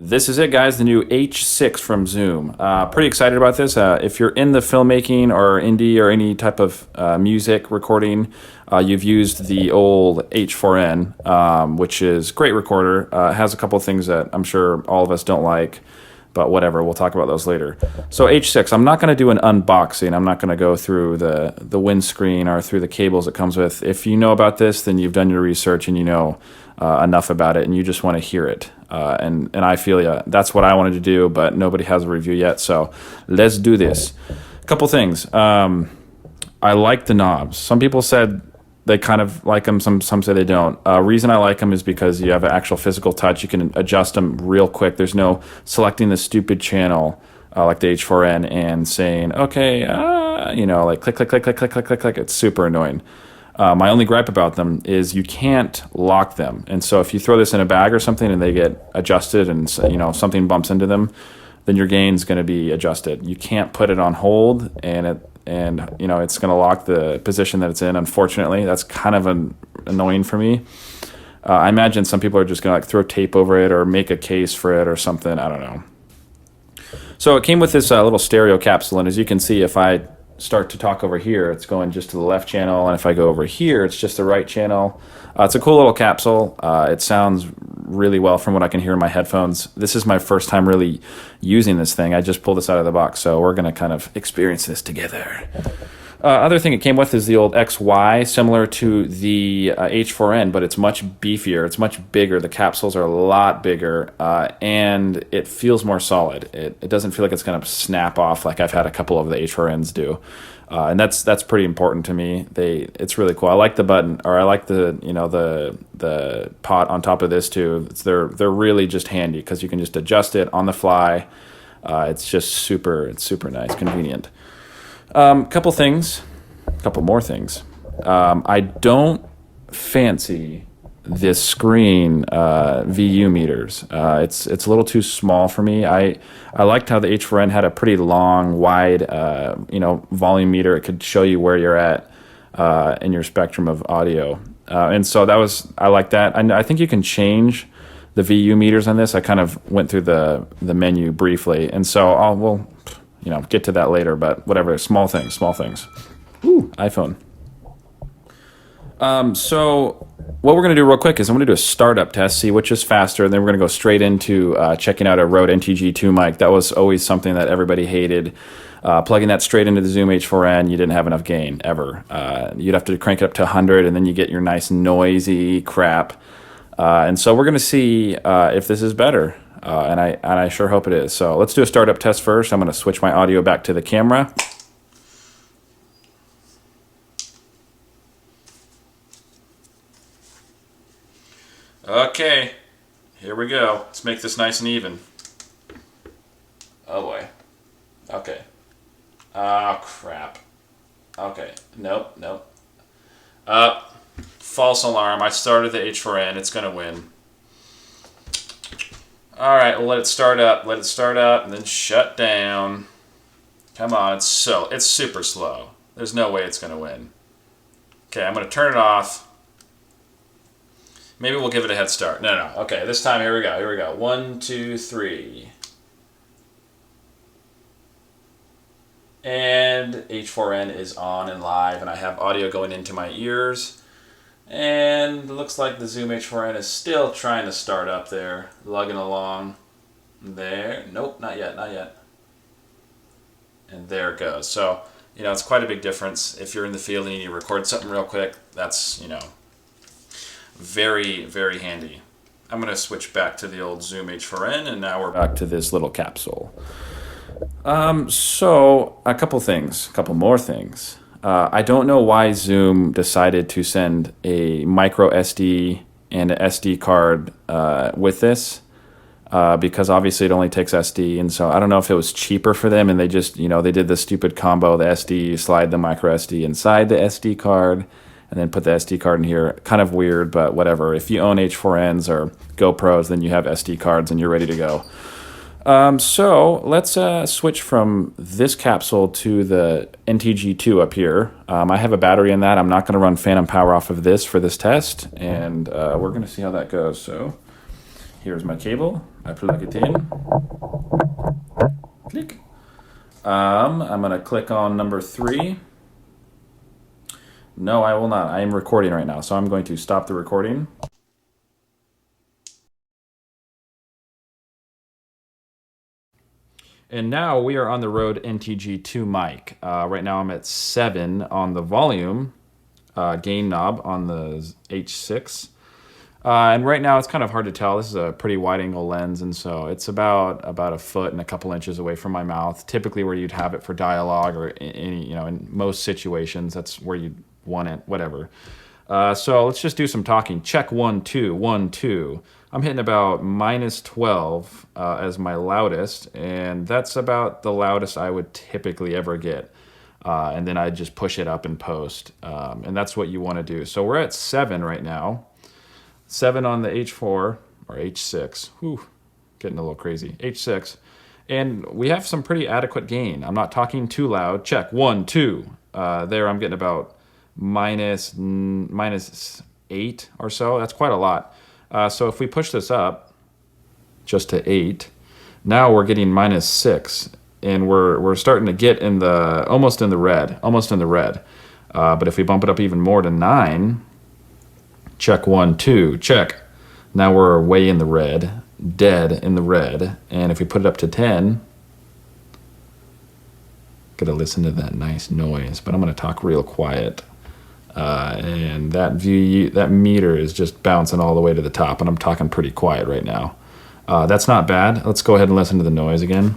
This is it, guys, the new H6 from Zoom. Pretty excited about this. If you're in the filmmaking or indie or any type of music recording, you've used the old H4n, which is a great recorder. It has a couple of things that I'm sure all of us don't like, but whatever, we'll talk about those later. So H6, I'm not going to do an unboxing. I'm not going to go through the windscreen or through the cables it comes with. If you know about this, then you've done your research and you know enough about it and you just want to hear it. And I feel ya. That's what I wanted to do, but nobody has a review yet, so let's do this. A couple things. I like the knobs. Some people said they kind of like them, some say they don't. Reason I like them is because you have an actual physical touch. You can adjust them real quick. There's no selecting the stupid channel like the H4n and saying, okay, like click, click, click, click, click, click, click, click. It's super annoying. My only gripe about them is you can't lock them. And so if you throw this in a bag or something and they get adjusted and something bumps into them, then your gain's going to be adjusted. You can't put it on hold and it's going to lock the position that it's in. Unfortunately, that's kind of annoying for me. I imagine some people are just going to throw tape over it or make a case for it or something. I don't know. So it came with this little stereo capsule, and as you can see, if I start to talk over here, it's going just to the left channel, and if I go over here, it's just the right channel. It's a cool little capsule. It sounds really well from what I can hear in my headphones. This is my first time really using this thing. I just pulled this out of the box, so we're going to kind of experience this together. Other thing it came with is the old XY, similar to the H4n, but it's much beefier. It's much bigger. The capsules are a lot bigger, and it feels more solid. It doesn't feel like it's going to snap off like I've had a couple of the H4ns do, and that's pretty important to me. It's really cool. I like the button, or I like the pot on top of this too. They're really just handy because you can just adjust it on the fly. It's super nice, convenient. Couple more things. I don't fancy this screen VU meters. It's a little too small for me. I liked how the H4n had a pretty long, wide, volume meter. It could show you where you're at in your spectrum of audio, and so I like that. I think you can change the VU meters on this. I kind of went through the menu briefly, and so we'll get to that later, but whatever, small things. Ooh, iPhone. So what we're going to do real quick is I'm going to do a startup test, see which is faster, and then we're going to go straight into checking out a Rode NTG-2 mic. That was always something that everybody hated. Plugging that straight into the Zoom H4n, you didn't have enough gain, ever. You'd have to crank it up to 100, and then you get your nice noisy crap. And so we're going to see if this is better. And I sure hope it is. So let's do a startup test first. I'm going to switch my audio back to the camera. Okay, here we go. Let's make this nice and even. Oh boy. Okay. Oh crap. Okay. Nope. False alarm. I started the H4n. It's going to win. All right, we'll let it start up, and then shut down. Come on, it's super slow. There's no way it's going to win. Okay, I'm going to turn it off. Maybe we'll give it a head start. No. Okay, this time, here we go. 1, 2, 3. And H4n is on and live, and I have audio going into my ears. And it looks like the Zoom H4n is still trying to start up there, lugging along. There. Nope, not yet. And there it goes. So, it's quite a big difference. If you're in the field and you record something real quick, that's, very, very handy. I'm going to switch back to the old Zoom H4n, and now we're back to this little capsule. So, a couple more things. I don't know why Zoom decided to send a micro SD and an SD card with this, because obviously it only takes SD, and so I don't know if it was cheaper for them and they just, they did the stupid combo, the SD, slide the micro SD inside the SD card, and then put the SD card in here. Kind of weird, but whatever. If you own H4ns or GoPros, then you have SD cards and you're ready to go. So let's switch from this capsule to the NTG-2 up here. I have a battery in that. I'm not going to run phantom power off of this for this test, and we're going to see how that goes. So Here's my cable. I plug it in. Click. I'm going to click on number 3. No, I will not. I am recording right now, so I'm going to stop the recording. And now we are on the Rode NTG-2 mic. Right now I'm at 7 on the volume gain knob on the H6. And right now it's kind of hard to tell. This is a pretty wide angle lens, and so it's about a foot and a couple inches away from my mouth. Typically where you'd have it for dialogue or any, in most situations, that's where you'd want it, whatever. So let's just do some talking. Check 1, 2, 1, 2. I'm hitting about -12 as my loudest, and that's about the loudest I would typically ever get. And then I'd just push it up in post, and that's what you want to do. So we're at 7 right now. 7 on the H4 or H6. Whew, getting a little crazy. H6. And we have some pretty adequate gain. I'm not talking too loud. Check 1, 2. There I'm getting about minus 8 or so. That's quite a lot. So if we push this up just to 8, now we're getting -6, and we're starting to get in the almost in the red. But if we bump it up even more to 9, check 1, 2, check. Now we're way in the red, dead in the red. And if we put it up to 10, gotta listen to that nice noise. But I'm gonna talk real quiet. And that meter is just bouncing all the way to the top, and I'm talking pretty quiet right now. That's not bad. Let's go ahead and listen to the noise again.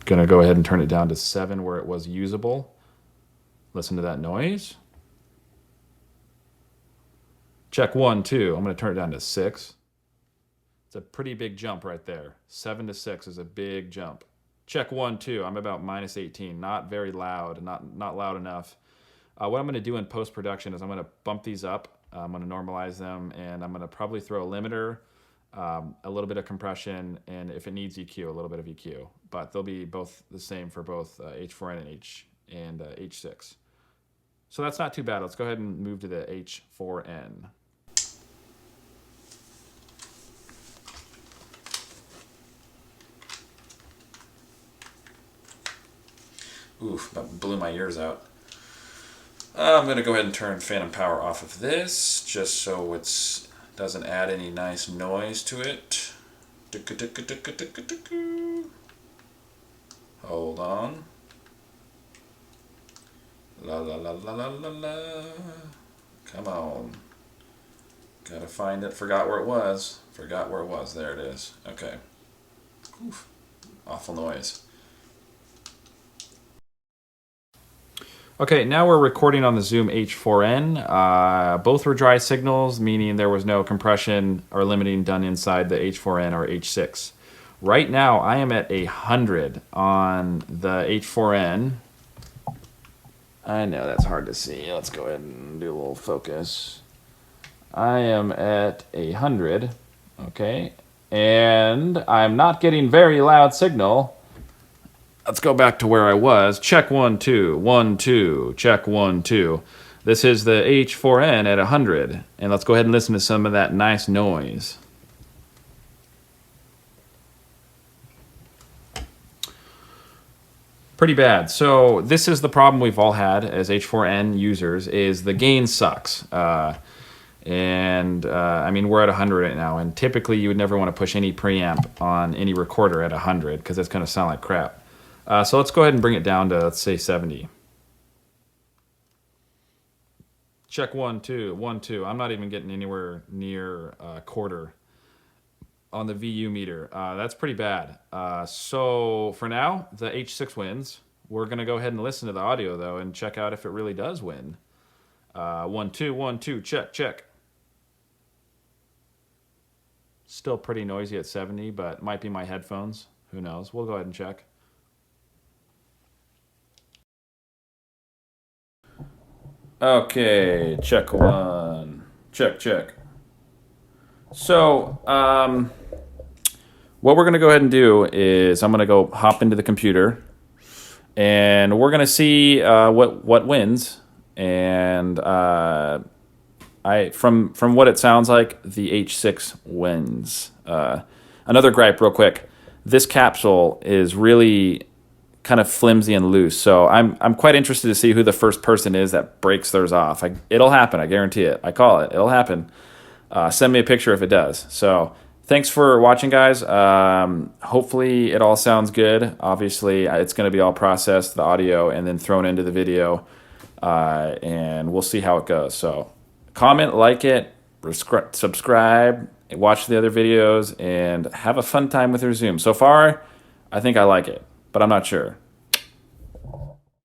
Gonna go ahead and turn it down to 7 where it was usable. Listen to that noise. Check 1, 2. I'm going to turn it down to 6. It's a pretty big jump right there. 7 to 6 is a big jump. Check 1, 2. I'm about -18. Not very loud. Not loud enough. What I'm going to do in post-production is I'm going to bump these up. I'm going to normalize them, and I'm going to probably throw a limiter, a little bit of compression, and if it needs EQ, a little bit of EQ. But they'll be both the same for both H4n and H6. So that's not too bad. Let's go ahead and move to the H4n. Oof, that blew my ears out. I'm going to go ahead and turn phantom power off of this, just so it doesn't add any nice noise to it. Hold on. La la la la la la la. Come on. Gotta find it. Forgot where it was. There it is. Okay. Oof. Awful noise. Okay, now we're recording on the Zoom H4n. Both were dry signals, meaning there was no compression or limiting done inside the H4n or H6. Right now, I am at 100 on the H4n. I know that's hard to see. Let's go ahead and do a little focus. I am at 100, okay, and I'm not getting very loud signal. Let's go back to where I was. Check 1, 2, 1, 2, check 1, 2. This is the H4n at 100, and let's go ahead and listen to some of that nice noise. Pretty bad. So this is the problem we've all had as H4n users, is the gain sucks. I mean, we're at 100 right now, and typically you would never want to push any preamp on any recorder at 100 because it's going to sound like crap. So let's go ahead and bring it down to, let's say, 70. Check 1, 2, 1, 2. I'm not even getting anywhere near quarter on the VU meter. That's pretty bad. So for now, the H6 wins. We're going to go ahead and listen to the audio, though, and check out if it really does win. 1, 2, 1, 2, check, check. Still pretty noisy at 70, but it might be my headphones. Who knows? We'll go ahead and check. Okay, check 1. Check, check. So, what we're going to go ahead and do is I'm going to go hop into the computer, and we're going to see what wins. And From what it sounds like, the H6 wins. Another gripe, real quick. This capsule is really kind of flimsy and loose, so I'm quite interested to see who the first person is that breaks theirs off. It'll happen, I guarantee it. I call it. It'll happen. Send me a picture if it does. So thanks for watching, guys. Hopefully it all sounds good. Obviously, it's going to be all processed, the audio, and then thrown into the video, and we'll see how it goes. So comment, like it, subscribe, watch the other videos, and have a fun time with your Zoom. So far, I think I like it, but I'm not sure.